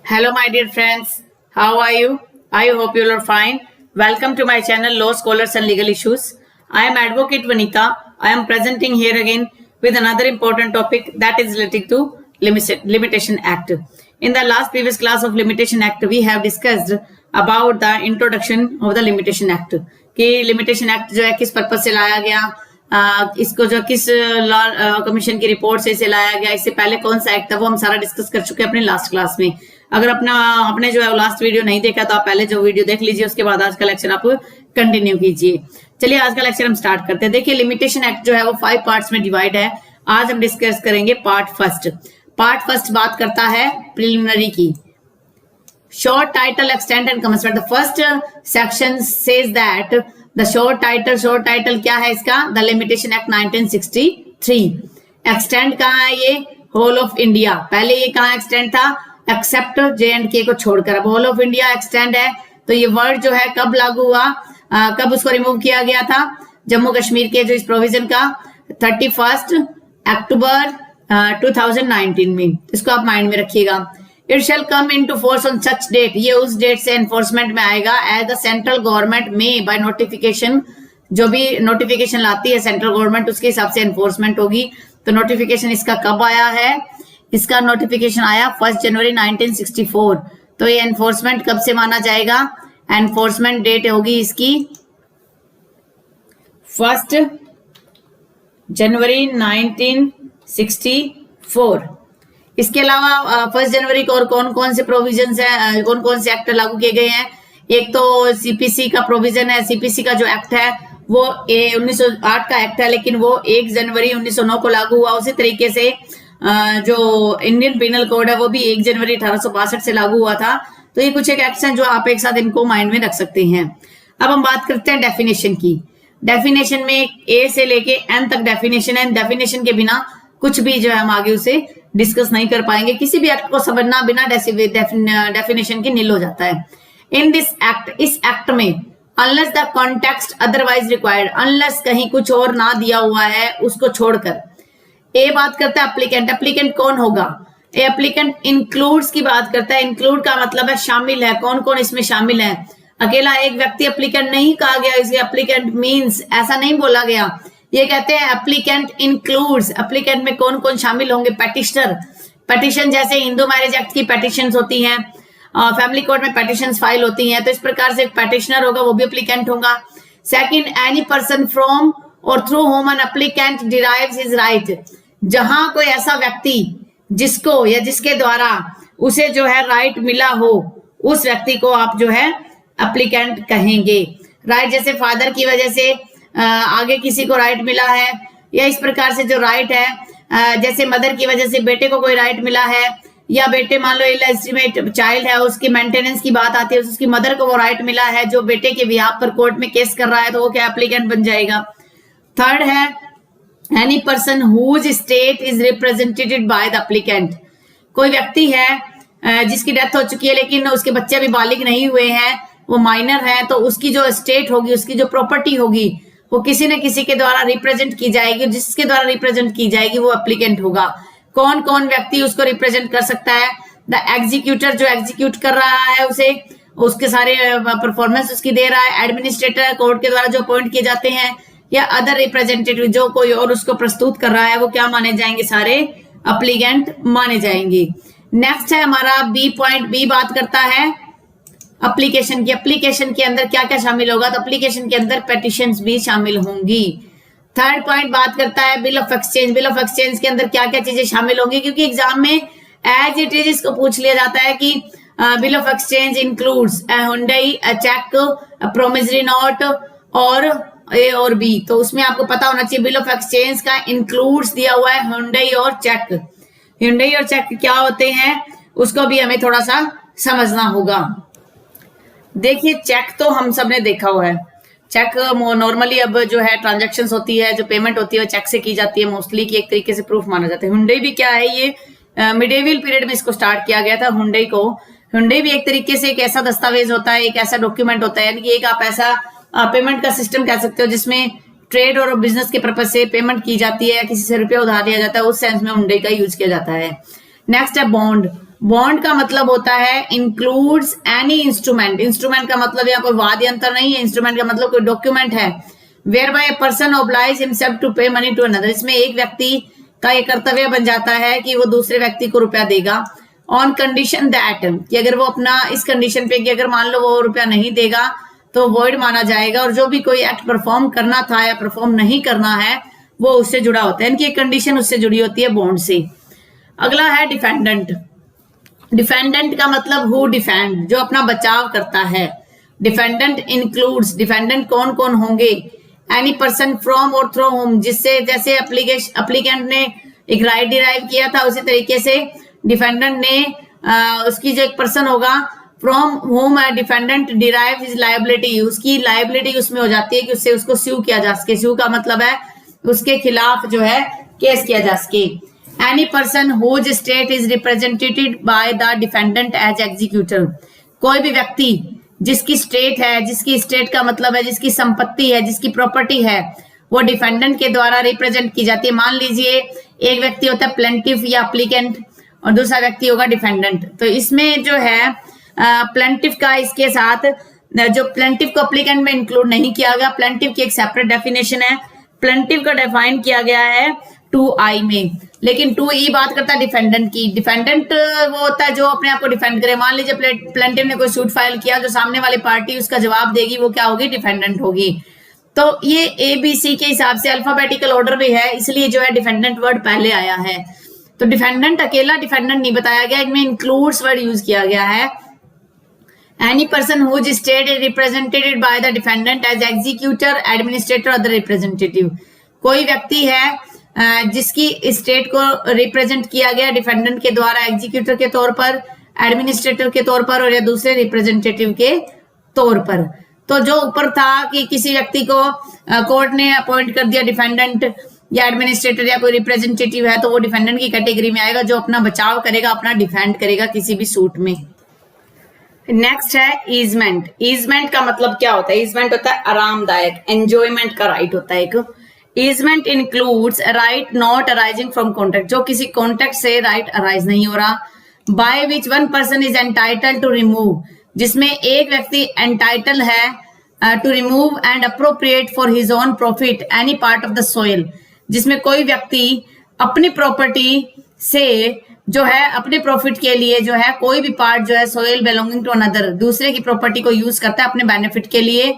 Hello, my dear friends. How are you? I hope you are fine. Welcome to my channel, Law Scholars and Legal Issues. I am Advocate Vanita. I am presenting here again with another important topic that is related to Limitation Act. In the last previous class of Limitation Act, we have discussed about the introduction of the Limitation Act. कि Limitation Act जो है किस purpose से लाया गया, इसको जो किस लॉ कमीशन की रिपोर्ट से इसे लाया गया, इससे पहले कौन सा एक्ट था वो हम सारा डिस्कस कर चुके हैं अपने लास्ट क्लास में। अगर आपने जो है लास्ट वीडियो नहीं देखा तो आप पहले जो वीडियो देख लीजिए, उसके बाद आज का लेक्चर आप कंटिन्यू कीजिए। चलिए आज का लेक्चर हम स्टार्ट करते हैं। देखिए लिमिटेशन एक्ट जो है वो 5 पार्ट्स में डिवाइड है। आज हम डिस्कस करेंगे पार्ट फर्स्ट बात करता है प्रिलिमिनरी की। Short title, extent and commencement. The first section says that the short title क्या है इसका? The Limitation Act 1963. Extent कहाँ है ये? Whole of India. पहले ये कहाँ extent था? Except J&K को छोड़कर। अब whole of India extent है, तो ये वर्ड जो है कब लागू हुआ, कब उसको रिमूव किया गया था? जम्मू कश्मीर के जो इस प्रोविजन का 31 अक्टूबर 2019 में। इसको आप माइंड में रखिएगा। It shall come into force on such date, ये उस डेट से एनफोर्समेंट में आएगा एज द सेंट्रल गवर्नमेंट में बाय नोटिफिकेशन। जो भी नोटिफिकेशन लाती है सेंट्रल गवर्नमेंट उसके हिसाब से एनफोर्समेंट होगी। तो नोटिफिकेशन इसका कब आया है? इसका नोटिफिकेशन आया 1 जनवरी 1964। तो ये एनफोर्समेंट कब से माना जाएगा? एनफोर्समेंट डेट होगी इसकी 1 जनवरी 1964। इसके अलावा 1 जनवरी को और कौन कौन से प्रोविजन है, कौन कौन से एक्ट लागू किए गए हैं? एक तो सीपीसी का प्रोविजन है। सीपीसी का जो एक्ट है वो 1908 का एक्ट है, लेकिन वो 1 जनवरी 1909 को लागू हुआ। उसी तरीके से जो इंडियन पिनल कोड है वो भी 1 जनवरी 1862 से लागू हुआ था। तो ये कुछ एक एक्ट हैं जो आप एक साथ इनको माइंड में रख सकते हैं। अब हम बात करते हैं डेफिनेशन की। डेफिनेशन में ए से लेके एन तक डेफिनेशन है। डेफिनेशन के बिना कुछ भी जो है हम आगे उसे डिस्कस नहीं कर पाएंगे। किसी भी एक्ट को समझना बिना डेफिनेशन के नील हो जाता है। इन दिस एक्ट, इस एक्ट में unless the context otherwise required, unless कहीं कुछ और ना दिया हुआ है उसको छोड़कर। ए बात करता है एप्लीकेंट। एप्लीकेंट कौन होगा? एप्लीकेंट इंक्लूड्स की बात करता है। इंक्लूड का मतलब है शामिल है। कौन कौन इसमें शामिल है? अकेला एक व्यक्ति एप्लीकेंट नहीं कहा गया। इसे एप्लीकेंट मीन्स ऐसा नहीं बोला गया। ये कहते हैं एप्लीकेंट इंक्लूड्स। एप्लीकेंट में कौन कौन शामिल होंगे? पेटिशनर। पेटिशन जैसे हिंदू मैरिज एक्ट की पेटिशंस होती हैं, फैमिली कोर्ट में पेटिशंस फाइल होती हैं, तो इस प्रकार से पेटिशनर होगा, वो भी एप्लीकेंट होगा। Second, any person from or through whom an applicant derives his right. जहां कोई ऐसा व्यक्ति जिसको या जिसके द्वारा उसे जो है राइट मिला हो, उस व्यक्ति को आप जो है एप्लीकेंट कहेंगे। राइट जैसे फादर की वजह से आगे किसी को राइट मिला है, या इस प्रकार से जो राइट है, जैसे मदर की वजह से बेटे को कोई राइट मिला है, या बेटे मान लो इलेजिटिमेट चाइल्ड है, उसकी मेंटेनेंस की बात आती है, उसकी मदर को वो राइट मिला है जो बेटे के बिहाफ पर कोर्ट में केस कर रहा है, तो वो क्या एप्लीकेंट बन जाएगा। थर्ड है any person whose estate is represented by the applicant. कोई व्यक्ति है जिसकी डेथ हो चुकी है लेकिन उसके बच्चे अभी बालिग नहीं हुए हैं, वो माइनर है, तो उसकी जो स्टेट होगी, उसकी जो प्रॉपर्टी होगी, वो किसी न किसी के द्वारा रिप्रेजेंट की जाएगी। जिसके द्वारा रिप्रेजेंट की जाएगी वो एप्लीकेंट होगा। कौन कौन व्यक्ति उसको रिप्रेजेंट कर सकता है? द एग्जीक्यूटर, जो एग्जीक्यूट कर रहा है उसे, उसके सारे परफॉर्मेंस उसकी दे रहा है। एडमिनिस्ट्रेटर, कोर्ट के द्वारा जो अपॉइंट किए जाते हैं, या अदर रिप्रेजेंटेटिव जो कोई और उसको प्रस्तुत कर रहा है, वो क्या माने जाएंगे? सारे एप्लीकेंट माने जाएंगे। नेक्स्ट है हमारा बी पॉइंट। बी बात करता है एप्लीकेशन की। एप्लीकेशन के अंदर क्या क्या शामिल होगा? तो एप्लीकेशन के अंदर पेटिशंस भी शामिल होंगी। थर्ड पॉइंट बात करता है bill of exchange. Bill of exchange के अंदर क्या क्या चीजें शामिल होंगी, क्योंकि एग्जाम में एज इट इज इसको पूछ लिया जाता है कि bill of exchange includes hundi, cheque, promissory note और ए और बी। तो उसमें आपको पता होना चाहिए बिल ऑफ एक्सचेंज का इंक्लूड्स दिया हुआ है हुंडई और चेक। हुंडई और चेक क्या होते हैं उसको भी हमें थोड़ा सा समझना होगा। देखिए चेक तो हम सब ने देखा हुआ है। चेक नॉर्मली अब जो है ट्रांजैक्शंस होती है, जो पेमेंट होती है वो चेक से की जाती है मोस्टली, की एक तरीके से प्रूफ माना जाता है। हुंडई भी क्या है, ये मिडेवियल पीरियड में इसको स्टार्ट किया गया था हुंडई को। हुंडई भी एक तरीके से एक ऐसा दस्तावेज होता है, एक ऐसा डॉक्यूमेंट होता है, यानी कि एक आप ऐसा पेमेंट का सिस्टम कह सकते हो जिसमें ट्रेड और बिजनेस के पर्पज से पेमेंट की जाती है या किसी से रुपया उधार लिया जाता है, उस सेंस में हुंडई का यूज किया जाता है। नेक्स्ट है बॉन्ड। बॉन्ड का मतलब होता है इंक्लूड्स एनी इंस्ट्रूमेंट, इंस्ट्रूमेंट का मतलब यहाँ कोई वाद्य यंत्र नहीं है, इंस्ट्रूमेंट का मतलब कोई डॉक्यूमेंट है, whereby a person obliges himself to pay money to another, इसमें एक व्यक्ति का ये कर्तव्य बन जाता है कि वो दूसरे व्यक्ति को रुपया देगा, ऑन कंडीशन दैट, कि अगर वो अपना इस कंडीशन पे कि अगर मान लो वो रुपया नहीं देगा तो वॉइड माना जाएगा, और जो भी कोई एक्ट परफॉर्म करना था या परफॉर्म नहीं करना है वो उससे जुड़ा होता है, इनकी एक कंडीशन उससे जुड़ी होती है बॉन्ड से। अगला है डिफेंडेंट। डिफेंडेंट का मतलब हु डिफेंड, जो अपना बचाव करता है। डिफेंडेंट इंक्लूड्स, डिफेंडेंट कौन कौन होंगे, any person from or through home, जिससे जैसे एप्लीकेंट ने एक राइट डिराइव किया था उसी तरीके से डिफेंडेंट ने उसकी जो एक पर्सन होगा from home defendant derive his liability, उसकी लायबिलिटी उसमें हो जाती है कि उससे उसको स्यू किया जा सके। स्यू का मतलब है उसके खिलाफ जो है केस किया जा सके। Any person whose estate is represented by the defendant as executor, कोई भी व्यक्ति जिसकी स्टेट है, जिसकी स्टेट का मतलब है जिसकी संपत्ति है, जिसकी प्रॉपर्टी है, वो डिफेंडेंट के द्वारा रिप्रेजेंट की जाती है। मान लीजिए एक व्यक्ति होता है प्लेंटिफ या एप्लीकेंट और दूसरा व्यक्ति होगा डिफेंडेंट, तो इसमें जो है प्लेंटिफ का इसके साथ जो प्लेंटिफ को एप्लीकेंट में इंक्लूड नहीं किया गया, प्लेंटिफ की एक सेपरेट डेफिनेशन है, प्लेंटिफ का डिफाइन किया गया है 2I में, लेकिन 2E बात करता है डिफेंडेंट की। डिफेंडेंट वो होता है जो अपने आप को डिफेंड करे। मान लीजिए प्लेंटिफ ने कोई सूट फाइल किया, जो सामने वाली पार्टी उसका जवाब देगी वो क्या होगी, डिफेंडेंट होगी। तो ये ABC के हिसाब से अल्फाबेटिकल ऑर्डर भी है, इसलिए जो है डिफेंडेंट वर्ड पहले आया है। तो डिफेंडेंट अकेला डिफेंडेंट नहीं बताया गया, इनमें इंक्लूड्स वर्ड यूज किया गया है। Any person whose estate is represented by the defendant as executor, administrator, other representative, कोई व्यक्ति है जिसकी स्टेट को रिप्रेजेंट किया गया डिफेंडेंट के द्वारा एग्जीक्यूटर के तौर पर, एडमिनिस्ट्रेटर के तौर पर और या दूसरे रिप्रेजेंटेटिव के तौर पर। तो जो ऊपर था कि किसी व्यक्ति को कोर्ट ने अपॉइंट कर दिया डिफेंडेंट या एडमिनिस्ट्रेटर या कोई रिप्रेजेंटेटिव है, तो वो डिफेंडेंट की कैटेगरी में आएगा, जो अपना बचाव करेगा, अपना डिफेंड करेगा किसी भी सूट में। नेक्स्ट है ईजमेंट। ईजमेंट का मतलब क्या होता है, ईजमेंट होता है आरामदायक, एंजॉयमेंट का राइट होता है एक। Easement includes right not arising from contract, जो किसी कॉन्ट्रैक्ट से राइट अराइज नहीं हो रहा। By which one person is entitled to remove, जिसमें एक व्यक्ति एंटाइटल है to remove and appropriate for his own profit any part of the soil, जिसमें कोई व्यक्ति अपनी प्रॉपर्टी से जो है अपने प्रॉफिट के लिए जो है कोई भी पार्ट जो है सोइल बिलोंगिंग टू अनदर, दूसरे की प्रॉपर्टी को यूज करता है अपने बेनिफिट के लिए।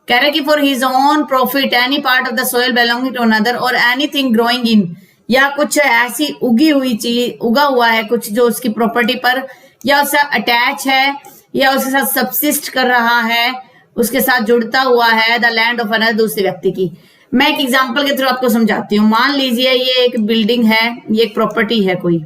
कह रहा है कि for his own profit any part of the soil belonging to another or anything growing in, या कुछ ऐसी उगी हुई चीज, उगा हुआ है कुछ जो उसकी प्रॉपर्टी पर या उससे अटैच है या उसके साथ सबसिस्ट कर रहा है, उसके साथ जुड़ता हुआ है द लैंड ऑफ अनदर, दूसरे व्यक्ति की। मैं एक एग्जांपल के थ्रू आपको समझाती हूँ। मान लीजिए ये एक बिल्डिंग है, ये एक प्रॉपर्टी है कोई,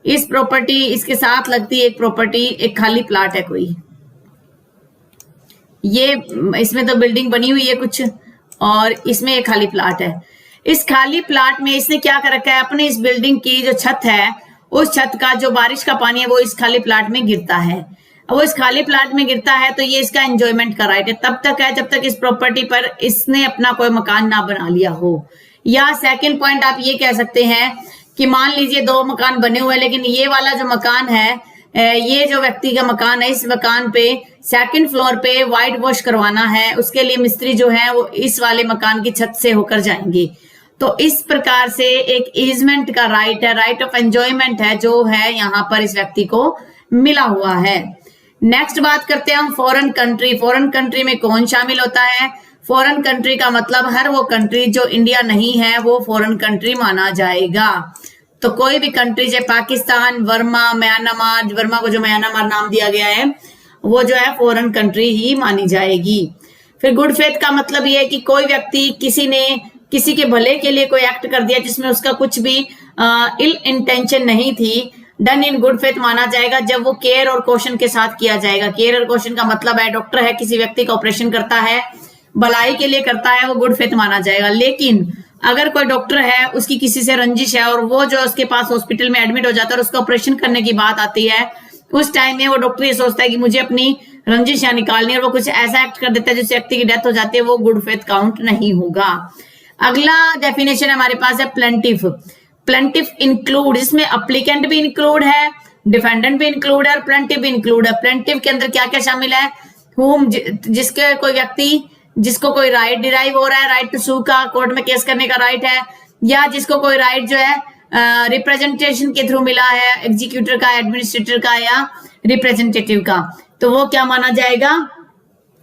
इस प्रॉपर्टी इसके साथ लगती है एक प्रॉपर्टी, एक खाली प्लाट है कोई, ये इसमें तो बिल्डिंग बनी हुई है कुछ और इसमें एक खाली प्लाट है। इस खाली प्लाट में इसने क्या कर रखा है, अपनी इस बिल्डिंग की जो छत है, उस छत का जो बारिश का पानी है वो इस खाली प्लाट में गिरता है। वो इस खाली प्लाट में गिरता है तो ये इसका एंजॉयमेंट का राइट है, तब तक है जब तक इस प्रॉपर्टी पर इसने अपना कोई मकान ना बना लिया हो। या सेकंड पॉइंट आप ये कह सकते हैं कि मान लीजिए 2 मकान बने हुए हैं, लेकिन ये वाला जो मकान है, ये जो व्यक्ति का मकान है, इस मकान पे सेकंड फ्लोर पे व्हाइट वॉश करवाना है, उसके लिए मिस्त्री जो है वो इस वाले मकान की छत से होकर जाएंगे। तो इस प्रकार से एक ईजमेंट का राइट है, राइट ऑफ एंजॉयमेंट है, जो है यहाँ पर इस व्यक्ति को मिला हुआ है। नेक्स्ट बात करते हैं हम फॉरेन कंट्री। फॉरेन कंट्री में कौन शामिल होता है? फॉरेन कंट्री का मतलब हर वो कंट्री जो इंडिया नहीं है वो फॉरेन कंट्री माना जाएगा। तो कोई भी कंट्री जैसे पाकिस्तान, वर्मा, म्यांमार, वर्मा को जो म्यांमार नाम दिया गया है वो जो है फॉरेन कंट्री ही मानी जाएगी। फिर गुड फेथ का मतलब ये है कि कोई व्यक्ति किसी ने किसी के भले के लिए कोई एक्ट कर दिया जिसमें उसका कुछ भी इल इंटेंशन नहीं थी, डन इन गुड फेथ माना जाएगा जब वो केयर और कॉशन के साथ किया जाएगा। केयर और कॉशन का मतलब है डॉक्टर है, किसी व्यक्ति का ऑपरेशन करता है, भलाई के लिए करता है, वो गुड फेथ माना जाएगा। लेकिन अगर कोई डॉक्टर है, उसकी किसी से रंजिश है और वो जो उसके पास हॉस्पिटल में एडमिट हो जाता है और उसका ऑपरेशन करने की बात आती है, उस टाइम में वो डॉक्टर ये सोचता है कि मुझे अपनी रंजिश यहाँ निकालनी है और वो कुछ ऐसा एक्ट कर देता है जिससे व्यक्ति की डेथ हो जाती है, वो गुड फेथ काउंट नहीं होगा। अगला डेफिनेशन हमारे पास है प्लेंटिफ। प्लेंटिफ इंक्लूड, इसमें अप्लीकेंट भी इंक्लूड है डिफेंडेंट भी इंक्लूड है और प्लेंटिव भी इंक्लूड है। प्लेंटिव के अंदर क्या क्या शामिल है, हुम जिसके कोई व्यक्ति जिसको कोई राइट डिराइव हो रहा है, राइट टू सू का, कोर्ट में केस करने का राइट है, या जिसको कोई राइट जो है रिप्रेजेंटेशन के थ्रू मिला है, एग्जीक्यूटर का, एडमिनिस्ट्रेटर का या रिप्रेजेंटेटिव का, तो वो क्या माना जाएगा,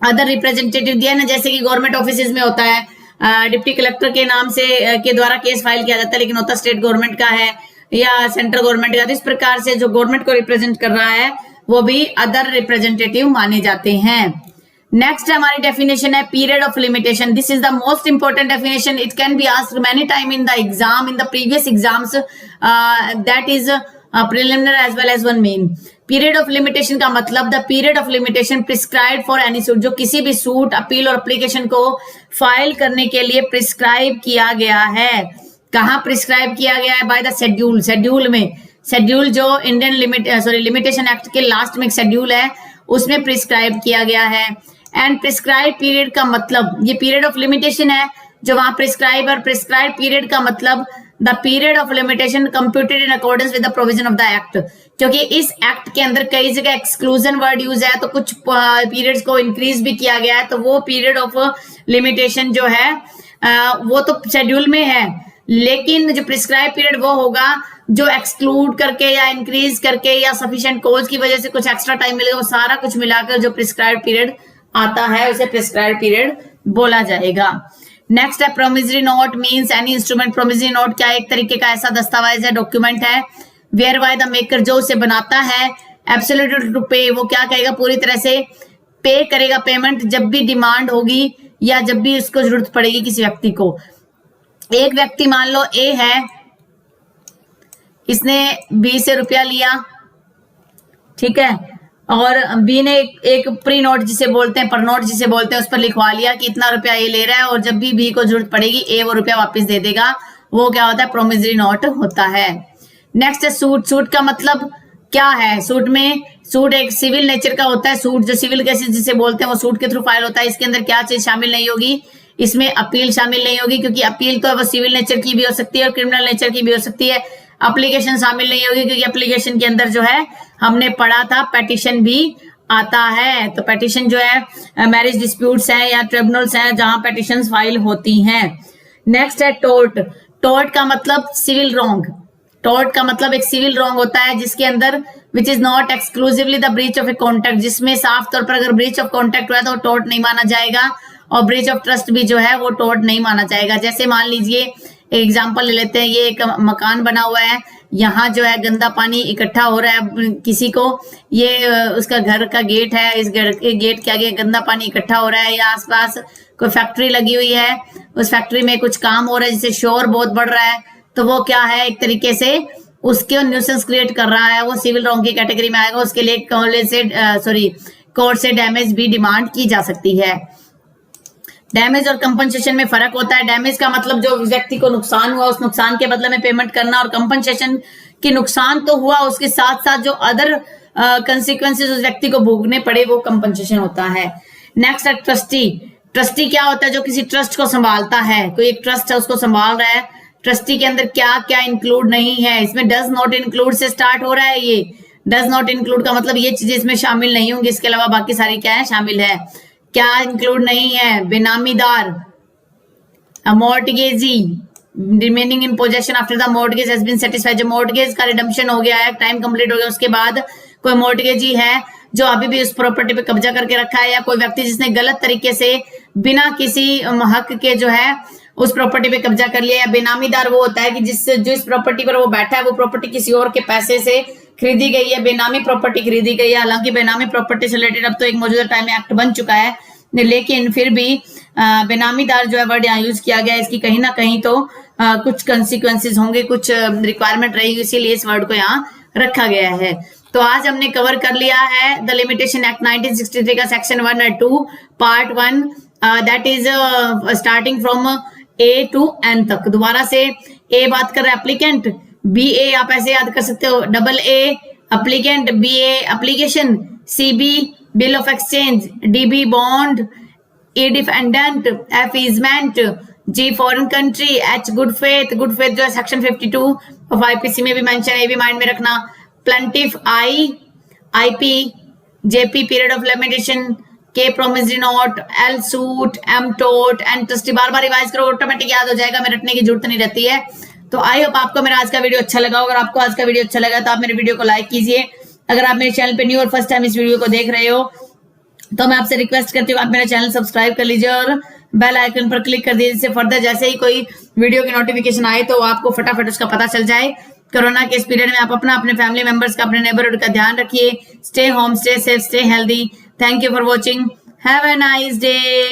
अदर रिप्रेजेंटेटिव दिया ना, जैसे कि गवर्नमेंट ऑफिस में होता है डिप्टी कलेक्टर के नाम से के द्वारा केस फाइल किया जाता है, लेकिन होता स्टेट गवर्नमेंट का है या सेंट्रल गवर्नमेंट का। तो इस प्रकार से जो गवर्नमेंट को रिप्रेजेंट कर रहा है वो भी अदर रिप्रेजेंटेटिव माने जाते हैं। नेक्स्ट हमारी डेफिनेशन है period of limitation. This is the most important definition, it can be asked many time in the exam, in the previous exams, that is preliminary as well as one main. Period of limitation का मतलब the period of limitation prescribe for any suit, जो किसी भी suit, appeal और application को file करने के लिए प्रिस्क्राइब किया गया है। कहाँ प्रिस्क्राइब किया गया है, बाय द शेड्यूल। शेड्यूल में, शेड्यूल जो इंडियन लिमिटेशन एक्ट के लास्ट में एक शेड्यूल है उसमें प्रिस्क्राइब किया गया है। एंड प्रिस्क्राइब पीरियड का मतलब, ये पीरियड ऑफ लिमिटेशन है जो वहां प्रिस्क्राइब, और प्रिस्क्राइब पीरियड का मतलब the period of limitation computed in accordance with the provision of the act. क्योंकि इस एक्ट के अंदर कई जगह एक्सक्लूजन वर्ड यूज है, तो कुछ पीरियड्स को इंक्रीज भी किया गया है, तो वो पीरियड ऑफ लिमिटेशन जो है वो तो शेड्यूल में है, लेकिन जो प्रिस्क्राइब पीरियड वो होगा जो एक्सक्लूड करके या इंक्रीज करके या सफिशिएंट कोज की वजह से कुछ एक्स्ट्रा टाइम मिलेगा, वो सारा कुछ मिलाकर जो प्रिस्क्राइब पीरियड आता है उसे प्रिस्क्राइब पीरियड बोला जाएगा। नेक्स्ट है promissory note means any instrument. Promissory note क्या एक तरीके का ऐसा दस्तावेज है, डॉक्यूमेंट है, वेयर बाय द मेकर, जो उसे बनाता है, एब्सोल्यूट टू पे, वो क्या कहेगा, पूरी तरह से पे करेगा पेमेंट जब भी डिमांड होगी या जब भी उसको जरूरत पड़ेगी किसी व्यक्ति को। एक व्यक्ति मान लो ए है, इसने बी से रुपया लिया, ठीक है, और बी ने एक प्री नोट जिसे बोलते हैं, पर नोट जिसे बोलते हैं, उस पर लिखवा लिया कि इतना रुपया ये ले रहा है और जब भी बी को जरूरत पड़ेगी ए वो रुपया वापस दे देगा, वो क्या होता है, प्रोमिसरी नोट होता है। नेक्स्ट है सूट। सूट का मतलब क्या है, सूट में, सूट एक सिविल नेचर का होता है, सूट जो सिविल केसेस जिसे बोलते हैं वो सूट के थ्रू फाइल होता है। इसके अंदर क्या चीज शामिल नहीं होगी, इसमें अपील शामिल नहीं होगी, क्योंकि अपील तो वो सिविल नेचर की भी हो सकती है और क्रिमिनल नेचर की भी हो सकती है। एप्लीकेशन शामिल नहीं होगी, क्योंकि एप्लीकेशन के अंदर जो है हमने पढ़ा था पेटिशन भी आता है। तो पेटिशन जो है मैरिज डिस्प्यूट्स हैं या ट्रिब्यूनल्स हैं जहां पेटिशन फाइल होती हैं। नेक्स्ट है टोर्ट। टोर्ट का मतलब सिविल रॉन्ग। टोर्ट का मतलब एक सिविल रॉन्ग होता है जिसके अंदर which is not exclusively the breach of a contract, जिसमें साफ तौर पर अगर ब्रीच ऑफ कॉन्ट्रैक्ट हुआ तो टोर्ट नहीं माना जाएगा, और ब्रीच ऑफ ट्रस्ट भी जो है वो टोर्ट नहीं माना जाएगा। जैसे मान लीजिए एग्जाम्पल ले लेते हैं, ये एक मकान बना हुआ है, यहाँ जो है गंदा पानी इकट्ठा हो रहा है किसी को, ये उसका घर का गेट है, इस घर के गेट के आगे गंदा पानी इकट्ठा हो रहा है, या आसपास कोई फैक्ट्री लगी हुई है, उस फैक्ट्री में कुछ काम हो रहा है जिससे शोर बहुत बढ़ रहा है, तो वो क्या है, एक तरीके से उसके न्यूसेंस क्रिएट कर रहा है, वो सिविल रॉन्ग की कैटेगरी में आएगा। उसके लिए कोर्ट से डैमेज भी डिमांड की जा सकती है। डैमेज और कंपनसेशन में फर्क होता है। डैमेज का मतलब जो व्यक्ति को नुकसान हुआ उस नुकसान के बदले में पेमेंट करना, और कंपनसेशन की नुकसान तो हुआ, उसके साथ साथ जो अदर कंसिक्वेंसेस उस व्यक्ति को भोगने पड़े वो कंपनसेशन होता है। नेक्स्ट है ट्रस्टी। ट्रस्टी क्या होता है, जो किसी ट्रस्ट को संभालता है, कोई एक ट्रस्ट है उसको संभाल रहा है। ट्रस्टी के अंदर क्या क्या इंक्लूड नहीं है, इसमें डज नॉट इंक्लूड से स्टार्ट हो रहा है। ये डज नॉट इंक्लूड का मतलब ये चीजें इसमें शामिल नहीं होंगी, इसके अलावा बाकी सारी क्या है, शामिल है। क्या इंक्लूड नहीं है, बेनामीदार, mortgagee, remaining in possession after the mortgage has been satisfied, जो मॉर्टगेज का रिडम्पशन हो गया है, टाइम कंप्लीट हो गया, उसके बाद कोई मॉर्टगेजी है जो अभी भी उस प्रॉपर्टी पे कब्जा करके रखा है, या कोई व्यक्ति जिसने गलत तरीके से बिना किसी हक के जो है उस प्रॉपर्टी पे कब्जा कर लिया। या बेनामीदार वो होता है कि जो इस प्रॉपर्टी पर वो बैठा है वो प्रॉपर्टी किसी और के पैसे से खरीदी गई है, बेनामी प्रॉपर्टी खरीदी गई है। हालांकि बेनामी प्रॉपर्टी से रिलेटेड अब तो एक मौजूदा टाइम में एक्ट बन चुका है, लेकिन फिर भी बेनामीदार जो है वर्ड यहाँ यूज किया गया है, इसकी कहीं ना कहीं तो कुछ कंसिक्वेंसेस होंगे, कुछ रिक्वायरमेंट रहेगी, इसीलिए इस वर्ड को यहाँ रखा गया है। तो आज हमने कवर कर लिया है द लिमिटेशन एक्ट 1963 का सेक्शन 1 और 2 part 1, that is starting from A to N तक। दोबारा से ए बात कर रहे हैं एप्लीकेंट, बी ए आप ऐसे याद कर सकते हो, double A applicant, B A application, C B bill of exchange, D B bond, E defendant, F easement, G foreign country, H good faith. Good faith जो है सेक्शन 52 ऑफ आईपीसी में भी मेंशन है, ये भी माइंड में रखना। Plaintiff I, IP, JP period of limitation, के promissory note, L suit, M टोट, एन ट्रस्टी। बार बार रिवाइज करो, ऑटोमेटिक याद हो जाएगा, मेरे रटने की जरूरत नहीं रहती है। तो आई होप आपको मेरा आज का वीडियो अच्छा लगा। अगर आपको आज का वीडियो अच्छा लगा तो आप मेरे वीडियो को लाइक कीजिए। अगर आप मेरे चैनल पे न्यू और फर्स्ट टाइम इस वीडियो को देख रहे हो तो मैं आपसे रिक्वेस्ट करती हूँ आप मेरा चैनल सब्सक्राइब कर लीजिए और बेल आइकन पर क्लिक कर दीजिए, जिससे फर्दर जैसे ही कोई वीडियो की नोटिफिकेशन आए तो आपको फटाफट उसका पता चल जाए। कोरोना के इस पीरियड में आप अपना, अपने फैमिली मेंबर्स का, अपने नेबरहुड का ध्यान रखिए। Stay home, stay safe, stay healthy. Thank you for watching. Have a nice day.